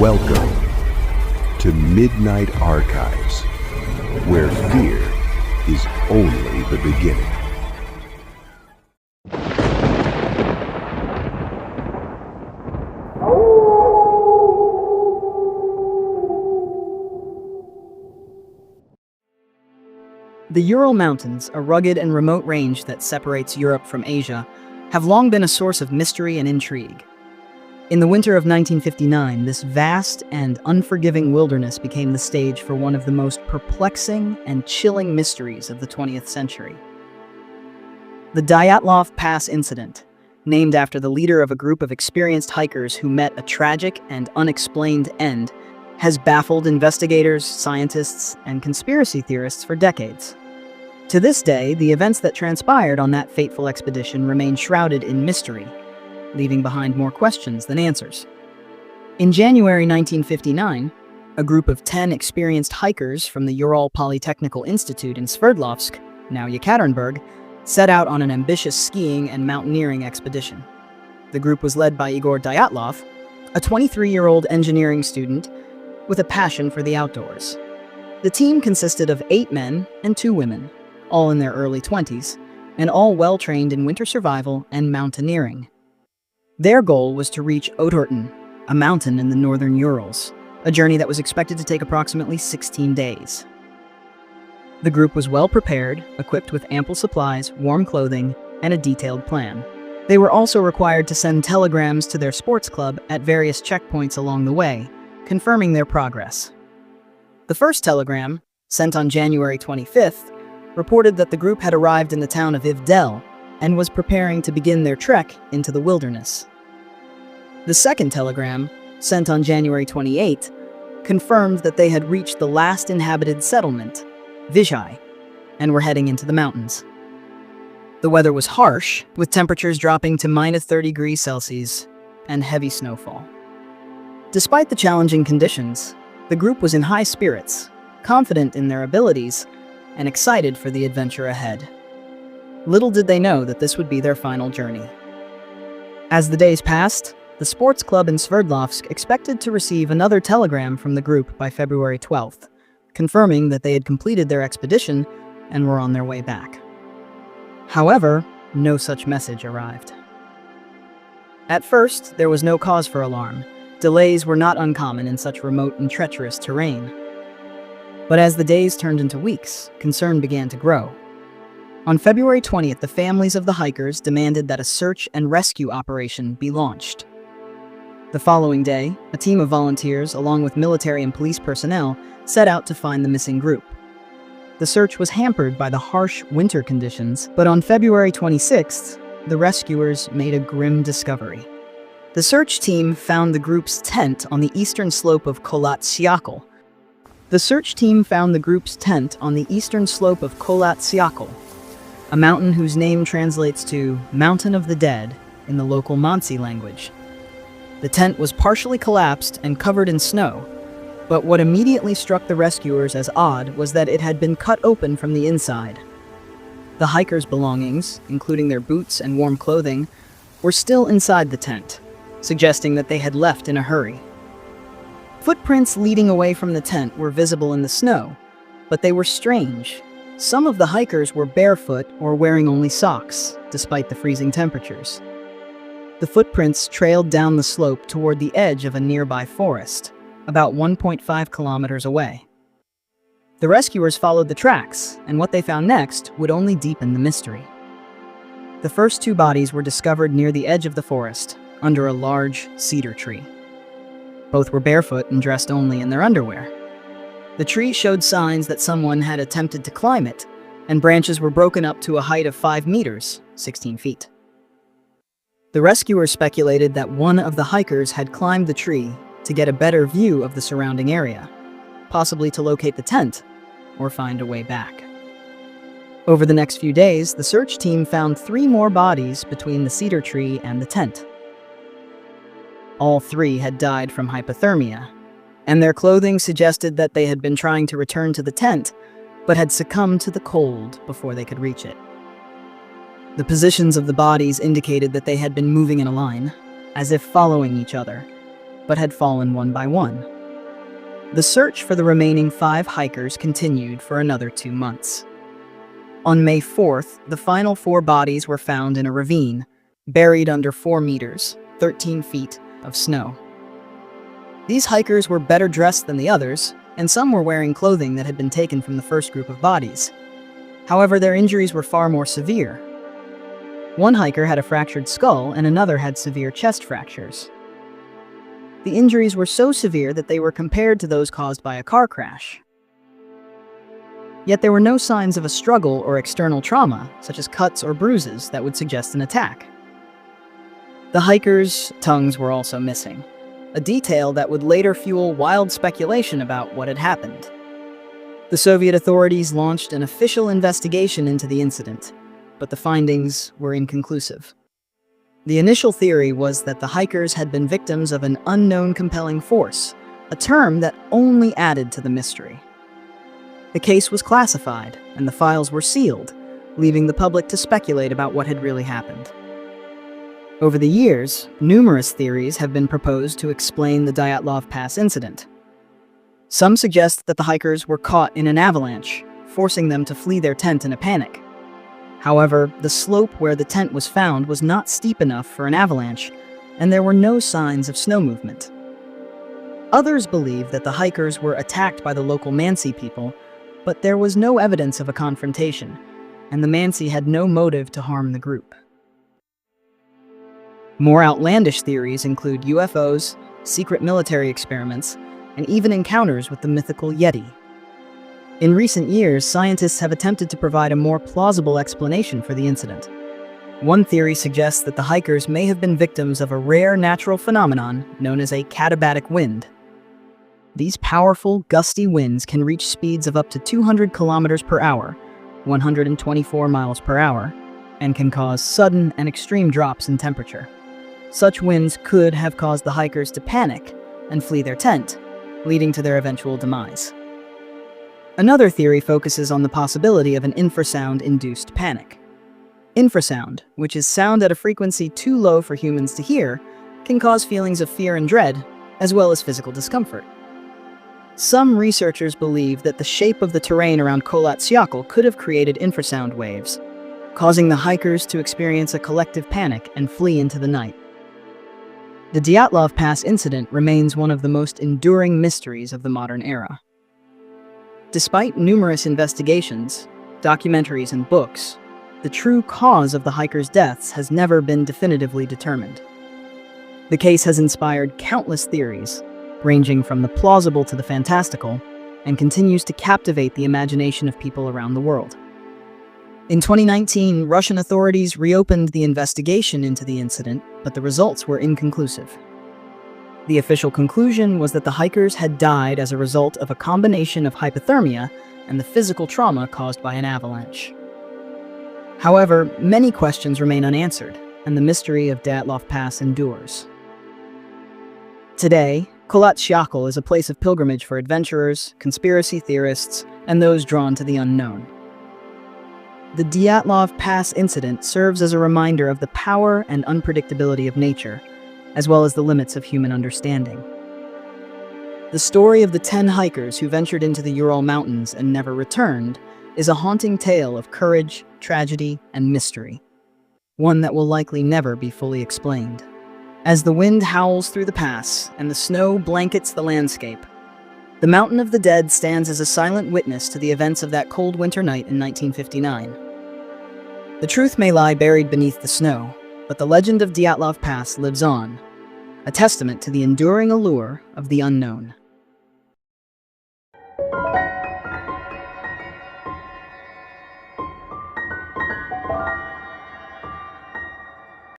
Welcome to Midnight Archives, where fear is only the beginning. The Ural Mountains, a rugged and remote range that separates Europe from Asia, have long been a source of mystery and intrigue. In the winter of 1959, this vast and unforgiving wilderness became the stage for one of the most perplexing and chilling mysteries of the 20th century. The Dyatlov Pass incident, named after the leader of a group of experienced hikers who met a tragic and unexplained end, has baffled investigators, scientists, and conspiracy theorists for decades. To this day, the events that transpired on that fateful expedition remain shrouded in mystery, leaving behind more questions than answers. In January 1959, a group of 10 experienced hikers from the Ural Polytechnical Institute in Sverdlovsk, now Yekaterinburg, set out on an ambitious skiing and mountaineering expedition. The group was led by Igor Dyatlov, a 23-year-old engineering student with a passion for the outdoors. The team consisted of 8 men and 2 women, all in their early 20s, and all well-trained in winter survival and mountaineering. Their goal was to reach Otorten, a mountain in the northern Urals, a journey that was expected to take approximately 16 days. The group was well prepared, equipped with ample supplies, warm clothing, and a detailed plan. They were also required to send telegrams to their sports club at various checkpoints along the way, confirming their progress. The first telegram, sent on January 25th, reported that the group had arrived in the town of Ivdel and was preparing to begin their trek into the wilderness. The second telegram, sent on January 28th, confirmed that they had reached the last inhabited settlement, Vizhai, and were heading into the mountains. The weather was harsh, with temperatures dropping to -30°C and heavy snowfall. Despite the challenging conditions, the group was in high spirits, confident in their abilities, and excited for the adventure ahead. Little did they know that this would be their final journey. As the days passed, the sports club in Sverdlovsk expected to receive another telegram from the group by February 12th, confirming that they had completed their expedition and were on their way back. However, no such message arrived. At first, there was no cause for alarm. Delays were not uncommon in such remote and treacherous terrain. But as the days turned into weeks, concern began to grow. On February 20th, the families of the hikers demanded that a search and rescue operation be launched. The following day, a team of volunteers, along with military and police personnel, set out to find the missing group. The search was hampered by the harsh winter conditions, but on February 26th, the rescuers made a grim discovery. The search team found the group's tent on the eastern slope of Kholat Syakhl. A mountain whose name translates to Mountain of the Dead in the local Mansi language. The tent was partially collapsed and covered in snow, but what immediately struck the rescuers as odd was that it had been cut open from the inside. The hikers' belongings, including their boots and warm clothing, were still inside the tent, suggesting that they had left in a hurry. Footprints leading away from the tent were visible in the snow, but they were strange. Some of the hikers were barefoot or wearing only socks, despite the freezing temperatures. The footprints trailed down the slope toward the edge of a nearby forest, about 1.5 kilometers away. The rescuers followed the tracks, and what they found next would only deepen the mystery. The first 2 bodies were discovered near the edge of the forest, under a large cedar tree. Both were barefoot and dressed only in their underwear. The tree showed signs that someone had attempted to climb it, and branches were broken up to a height of 5 meters, 16 feet. The rescuers speculated that one of the hikers had climbed the tree to get a better view of the surrounding area, possibly to locate the tent or find a way back. Over the next few days, the search team found 3 more bodies between the cedar tree and the tent. All 3 had died from hypothermia, and their clothing suggested that they had been trying to return to the tent, but had succumbed to the cold before they could reach it. The positions of the bodies indicated that they had been moving in a line, as if following each other, but had fallen one by one. The search for the remaining 5 hikers continued for another 2 months. On May 4th, the final 4 bodies were found in a ravine, buried under 4 meters, 13 feet, of snow. These hikers were better dressed than the others, and some were wearing clothing that had been taken from the first group of bodies. However, their injuries were far more severe. One hiker had a fractured skull and another had severe chest fractures. The injuries were so severe that they were compared to those caused by a car crash. Yet there were no signs of a struggle or external trauma, such as cuts or bruises, that would suggest an attack. The hikers' tongues were also missing, a detail that would later fuel wild speculation about what had happened. The Soviet authorities launched an official investigation into the incident, but the findings were inconclusive. The initial theory was that the hikers had been victims of an unknown compelling force, a term that only added to the mystery. The case was classified, and the files were sealed, leaving the public to speculate about what had really happened. Over the years, numerous theories have been proposed to explain the Dyatlov Pass incident. Some suggest that the hikers were caught in an avalanche, forcing them to flee their tent in a panic. However, the slope where the tent was found was not steep enough for an avalanche, and there were no signs of snow movement. Others believe that the hikers were attacked by the local Mansi people, but there was no evidence of a confrontation, and the Mansi had no motive to harm the group. More outlandish theories include UFOs, secret military experiments, and even encounters with the mythical Yeti. In recent years, scientists have attempted to provide a more plausible explanation for the incident. One theory suggests that the hikers may have been victims of a rare natural phenomenon known as a katabatic wind. These powerful, gusty winds can reach speeds of up to 200 kilometers per hour, 124 miles per hour, and can cause sudden and extreme drops in temperature. Such winds could have caused the hikers to panic and flee their tent, leading to their eventual demise. Another theory focuses on the possibility of an infrasound-induced panic. Infrasound, which is sound at a frequency too low for humans to hear, can cause feelings of fear and dread, as well as physical discomfort. Some researchers believe that the shape of the terrain around Kholat Syakhl could have created infrasound waves, causing the hikers to experience a collective panic and flee into the night. The Dyatlov Pass incident remains one of the most enduring mysteries of the modern era. Despite numerous investigations, documentaries, and books, the true cause of the hikers' deaths has never been definitively determined. The case has inspired countless theories, ranging from the plausible to the fantastical, and continues to captivate the imagination of people around the world. In 2019, Russian authorities reopened the investigation into the incident, but the results were inconclusive. The official conclusion was that the hikers had died as a result of a combination of hypothermia and the physical trauma caused by an avalanche. However, many questions remain unanswered, and the mystery of Dyatlov Pass endures. Today, Kholat Syakhl is a place of pilgrimage for adventurers, conspiracy theorists, and those drawn to the unknown. The Dyatlov Pass incident serves as a reminder of the power and unpredictability of nature, as well as the limits of human understanding. The story of the 10 hikers who ventured into the Ural Mountains and never returned is a haunting tale of courage, tragedy, and mystery, one that will likely never be fully explained. As the wind howls through the pass and the snow blankets the landscape, the Mountain of the Dead stands as a silent witness to the events of that cold winter night in 1959. The truth may lie buried beneath the snow, but the legend of Dyatlov Pass lives on, a testament to the enduring allure of the unknown.